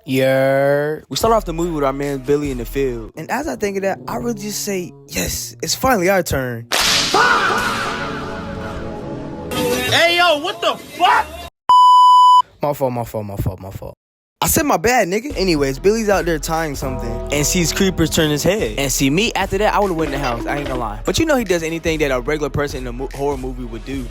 Yeah. We start off the movie with our man Billy in the field. And as I think of that, I really just say, yes, it's finally our turn. Hey, yo, what the fuck? My fault. I said my bad, nigga. Anyways, Billy's out there tying something and sees creepers turn his head. And see me, after that, I would've went in the house. I ain't gonna lie. But you know he does anything that a regular person in a horror movie would do.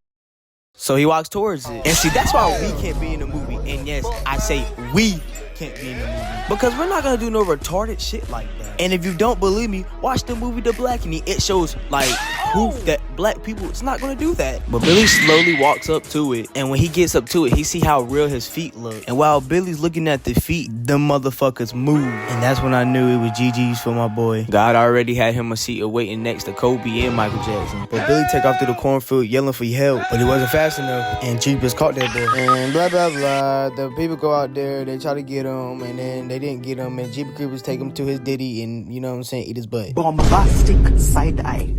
So he walks towards it. And see, that's why we can't be in the movie. And yes, I say we can't be in the movie. Because we're not gonna do no retarded shit like that. And if you don't believe me, watch the movie The Blackening. It shows, like, proof that black people is not gonna do that. But Billy slowly walks up to it. And when he gets up to it, he see how real his feet look. And while Billy's looking at the feet, them motherfuckers move. And that's when I knew it was GG's for my boy. God already had him a seat waiting next to Kobe and Michael Jackson. But Billy take off through the cornfield yelling for help. But he wasn't fast enough. And Jeepers caught that boy. And blah, blah, blah. The people go out there, they try to get him. And then they didn't get him. And Jeepers Creepers take him to his ditty and, you know what I'm saying, eat his butt. Bombastic side eye.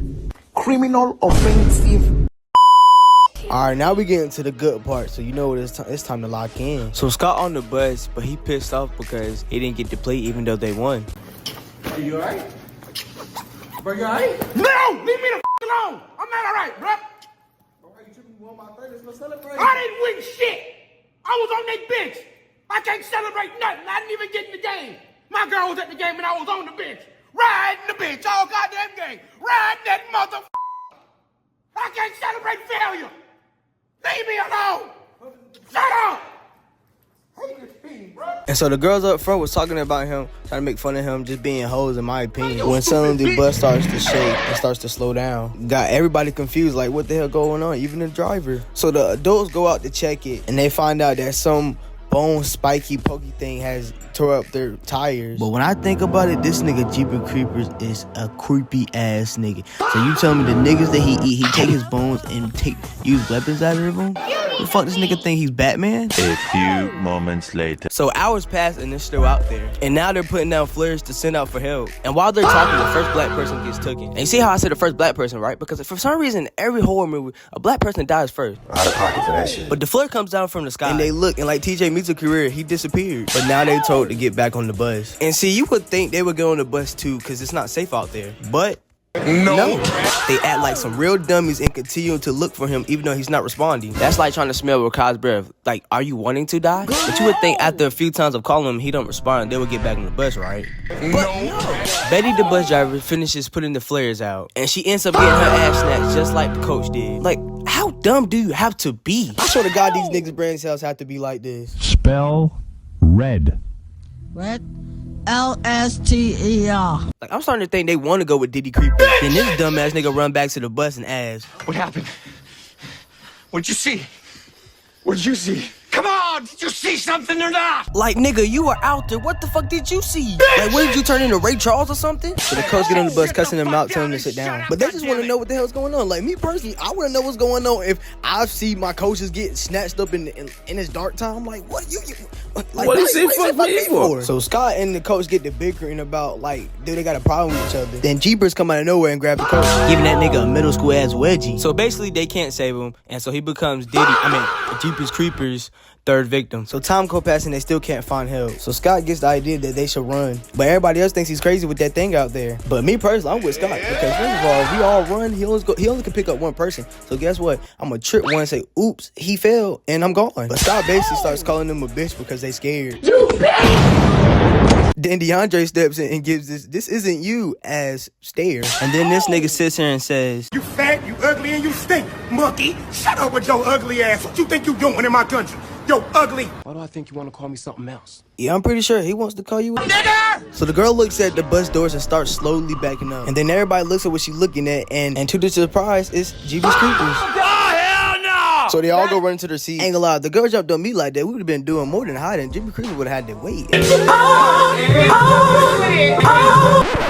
Criminal offensive. Alright, now we get into the good part. So you know what, it's time to lock in. So Scott on the bus, but he pissed off because he didn't get to play even though they won. Are you alright? Bro, you alright? No! Leave me the f*** alone! I'm not alright, bro! Bro, why you tripping? You want my third? Let's go celebrate. I didn't win shit! I was on that bench! I can't celebrate nothing. I didn't even get in the game. My girl was at the game and I was on the bench. Riding the bench all goddamn game. Riding that mother. I can't celebrate failure. Leave me alone. Shut up. And so the girls up front was talking about him, trying to make fun of him just being hoes, in my opinion. When suddenly the bus starts to shake and starts to slow down, got everybody confused, like what the hell going on, even the driver. So the adults go out to check it, and they find out that some bone spiky pokey thing has tore up their tires. But when I think about it, this nigga Jeepers Creepers is a creepy ass nigga. So you tell me the niggas that he eat, he take his bones and use weapons out of them? The fuck this nigga think he's Batman? A few moments later. So hours pass and they're still out there. And now they're putting down flares to send out for help. And while they're talking, the first black person gets taken. And you see how I said the first black person, right? Because for some reason, every horror movie, a black person dies first. Out of pocket for that shit. But the flare comes down from the sky. And they look, and like TJ meets a career, he disappeared. But now they told to get back on the bus. And see, you would think they would get on the bus too, because it's not safe out there. But no. They act like some real dummies and continue to look for him even though he's not responding. That's like trying to smell Rakai's breath. Like, are you wanting to die? But you would think after a few times of calling him, he don't respond, they would get back on the bus, right? But no. Betty, the bus driver, finishes putting the flares out. And she ends up getting her ass snatched just like the coach did. Like, how dumb do you have to be? I swear to God, these niggas' brain cells have to be like this. Spell red. Red? L-S-T-E-R. Like, I'm starting to think they want to go with Diddy Creeper. Then this dumbass nigga run back to the bus and ask, What happened? What'd you see? What'd you see? Come on! Did you see something or not? like, nigga, you were out there. What the fuck did you see? Like, what did you turn into Ray Charles or something? So the coach get on the bus, cussing them out, telling them to sit down. But they just want to know what the hell's going on. Like, me personally, I want to know what's going on if I see my coaches get snatched up in this dark time. Like, what you like, What is it fuck me for? So Scott and the coach get to bickering about, like, dude, they got a problem with each other. Then Jeepers come out of nowhere and grab the coach, giving that nigga a middle school ass wedgie. So basically, they can't save him, and so he becomes Jeepers Creepers' third victim. So time go past and they still can't find help. So Scott gets the idea that they should run. But everybody else thinks he's crazy with that thing out there. But me personally, I'm with Scott. Because first of all, if we all run, he only can pick up one person. So guess what? I'm gonna trip one and say, oops, he fell, and I'm gone. But Scott basically starts calling them a bitch because they scared. You bitch! Then DeAndre steps in and gives this isn't you as stare. And then this nigga sits here and says, You fat, you ugly, and you stink, monkey. Shut up with your ugly ass. What you think you doing in my country? Yo, ugly. Why do I think you want to call me something else? yeah, I'm pretty sure he wants to call you a Nigger! So the girl looks at the bus doors and starts slowly backing up. And then everybody looks at what she's looking at, and to their surprise, it's Jeepers Creepers. Oh, hell no! So they all go run to their seats. Ain't gonna lie, the girl jumped on me like that, we would've been doing more than hiding. Jeepers Creepers would've had to wait.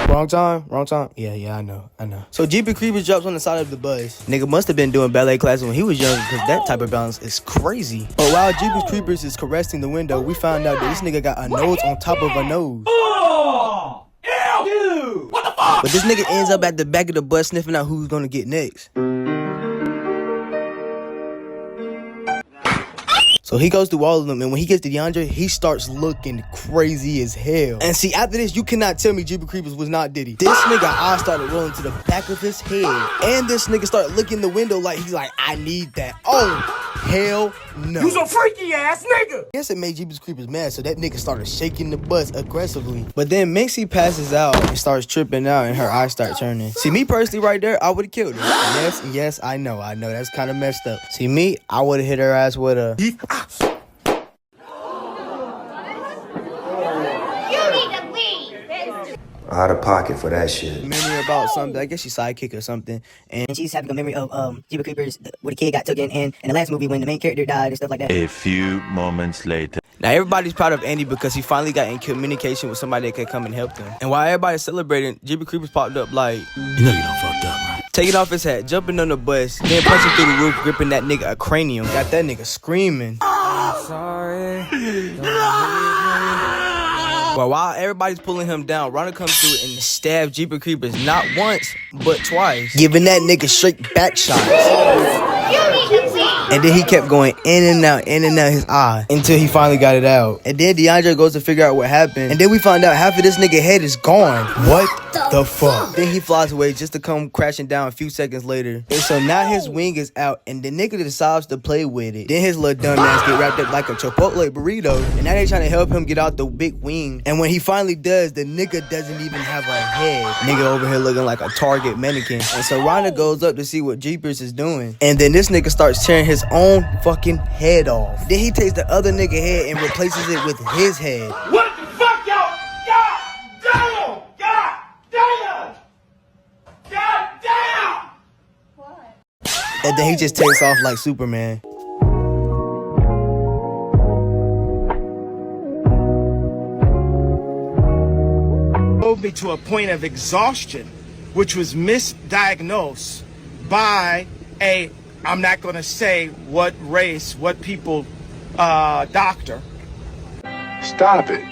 Wrong time? Yeah, I know. So Jeepers Creepers jumps on the side of the bus. Nigga must have been doing ballet classes when he was young, because that type of balance is crazy. But while Jeepers Creepers is caressing the window, we found out that this nigga got a nose on top of a nose. Oh! Ew! What the fuck? But this nigga ends up at the back of the bus sniffing out who's gonna get next. So he goes through all of them, and when he gets to DeAndre, he starts looking crazy as hell. And see, after this, you cannot tell me Jeepers Creepers was not Diddy. This nigga eyes started rolling to the back of his head, and this nigga started looking in the window like he's like, I need that. Oh, hell no. You's a freaky ass nigga. Guess it made Jeepers Creepers mad, so that nigga started shaking the bus aggressively. But then Minxie passes out and starts tripping out, and her eyes start turning. See, me personally right there, I would've killed her. Yes, I know, that's kind of messed up. See, me, I would've hit her ass with a... Out of pocket for that shit. memory about something. I guess she's sidekick or something. And she's having a memory of Jeepers Creepers where the kid got taken in the last movie when the main character died and stuff like that. A few moments later. now everybody's proud of Andy because he finally got in communication with somebody that could come and help them. And while everybody's celebrating, Jeepers Creepers popped up like, You know you done fucked up, right? taking off his hat, jumping on the bus, then punching through the roof, gripping that nigga a cranium. Got that nigga screaming. I'm sorry. But while everybody's pulling him down, Ronda comes through and stabs Jeepers Creepers not once, but twice, giving that nigga straight back shots. And then he kept going in and out his eye until he finally got it out. And then DeAndre goes to figure out what happened. And then we find out half of this nigga head is gone. What the fuck? Then he flies away just to come crashing down a few seconds later. And so now his wing is out and the nigga decides to play with it. Then his little dumb ass get wrapped up like a Chipotle burrito. And now they trying to help him get out the big wing. And when he finally does, the nigga doesn't even have a head. Nigga over here looking like a Target mannequin. And so Ronda goes up to see what Jeepers is doing. And then this nigga starts tearing his own fucking head off. Then he takes the other nigga head and replaces it with his head. What the fuck, y'all? God damn! God damn! God damn! What? And then he just takes off like Superman. Drove me to a point of exhaustion, which was misdiagnosed by a, I'm not gonna say what race, what people, doctor. Stop it.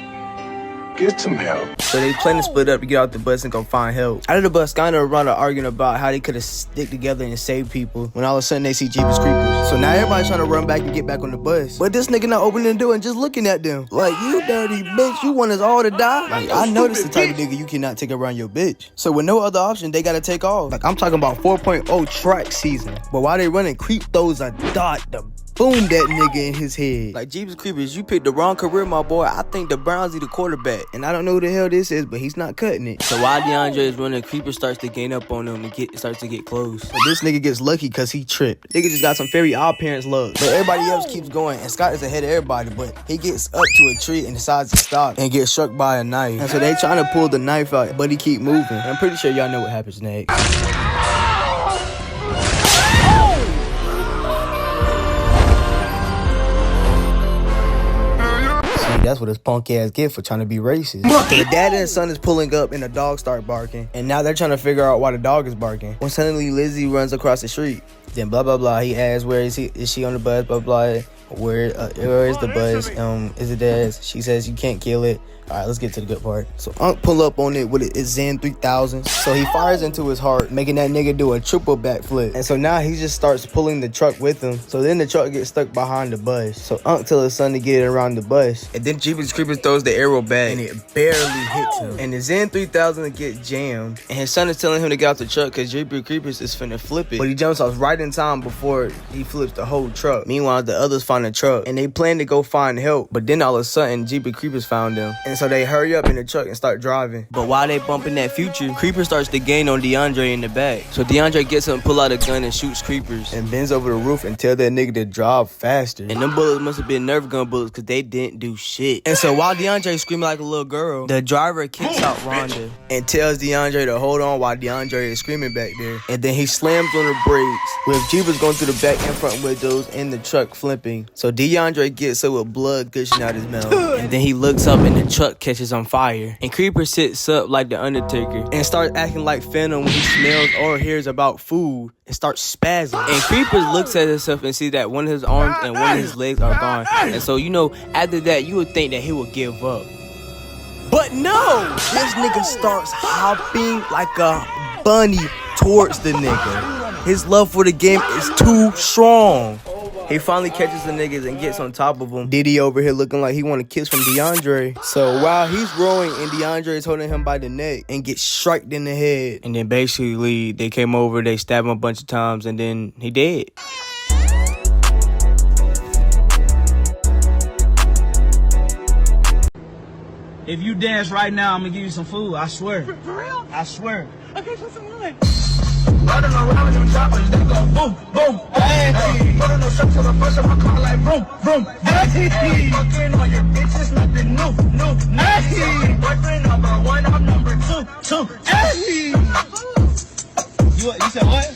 Get some help. So they plan to split up to get out the bus and go find help. Out of the bus, Skyner and Ronda arguing about how they could have stick together and saved people when all of a sudden they see Jeepers Creepers. So now everybody's trying to run back and get back on the bus. But this nigga not opening the door and just looking at them. Like, you dirty bitch, you want us all to die? Like, I know this the type of nigga you cannot take around your bitch. So with no other option, they gotta take off. Like, I'm talking about 4.0 track season. But while they running, Creep throws a dot to boom that nigga in his head. Like, Jeepers Creepers, you picked the wrong career, my boy. I think the Browns need a quarterback. And I don't know who the hell this is, but he's not cutting it. So while DeAndre is running, Creeper starts to gain up on him and starts to get close. So this nigga gets lucky because he tripped. Nigga just got some Fairy Odd Parents luck. But everybody else keeps going, and Scott is ahead of everybody, but he gets up to a tree and decides to stop and gets struck by a knife. And so they trying to pull the knife out, but he keep moving. And I'm pretty sure y'all know what happens next. That's what his punk ass get for trying to be racist. The dad and son is pulling up and the dog start barking. And now they're trying to figure out why the dog is barking. When suddenly Lizzie runs across the street. Then blah, blah, blah. He asks, where is he? Is she on the bus? Blah, blah. Where is the bus? Is it theirs? She says you can't kill it. All right, let's get to the good part. So Unc pull up on it with his Zen 3000. So he fires into his heart, making that nigga do a triple backflip. And so now he just starts pulling the truck with him. So then the truck gets stuck behind the bus. So Unc tells his son to get it around the bus. And then Jeepers Creepers throws the arrow back and it barely hits him. And the Zen 3000 gets jammed. And his son is telling him to get out the truck because Jeepers Creepers is finna flip it. But he jumps off right in time before he flips the whole truck. Meanwhile, the others find the truck and they plan to go find help. But then all of a sudden, Jeepers Creepers found them. And so they hurry up in the truck and start driving. But while they bumping that future, Creeper starts to gain on DeAndre in the back. So DeAndre gets him, pull out a gun and shoots Creepers. And bends over the roof and tell that nigga to drive faster. And them bullets must have been Nerf gun bullets because they didn't do shit. And so while DeAndre screaming like a little girl, the driver kicks out Ronda and tells DeAndre to hold on while DeAndre is screaming back there. And then he slams on the brakes with Jeepers going through the back and front windows and the truck flipping. So DeAndre gets up with blood gushing out his mouth. And then he looks up and the truck catches on fire. And Creeper sits up like the Undertaker and starts acting like Phantom when he smells or hears about food and starts spazzing. And Creeper looks at himself and sees that one of his arms and one of his legs are gone. And so, you know, after that, you would think that he would give up. But no! This nigga starts hopping like a bunny towards the nigga. His love for the game is too strong. He finally catches the niggas and gets on top of him. Diddy over here looking like he want a kiss from DeAndre. So while he's rowing and DeAndre is holding him by the neck and gets striked in the head. And then basically they came over, they stabbed him a bunch of times, and then he dead. If you dance right now, I'm gonna give you some food. I swear. For real? I swear. Okay, put some on. Running around them choppers, they go boom, boom, hey. Putting no shit to the first of my car like vroom, vroom, hey. Fucking on your bitches, nothing new, hey. Boyfriend number one, I'm number two, hey. You said what?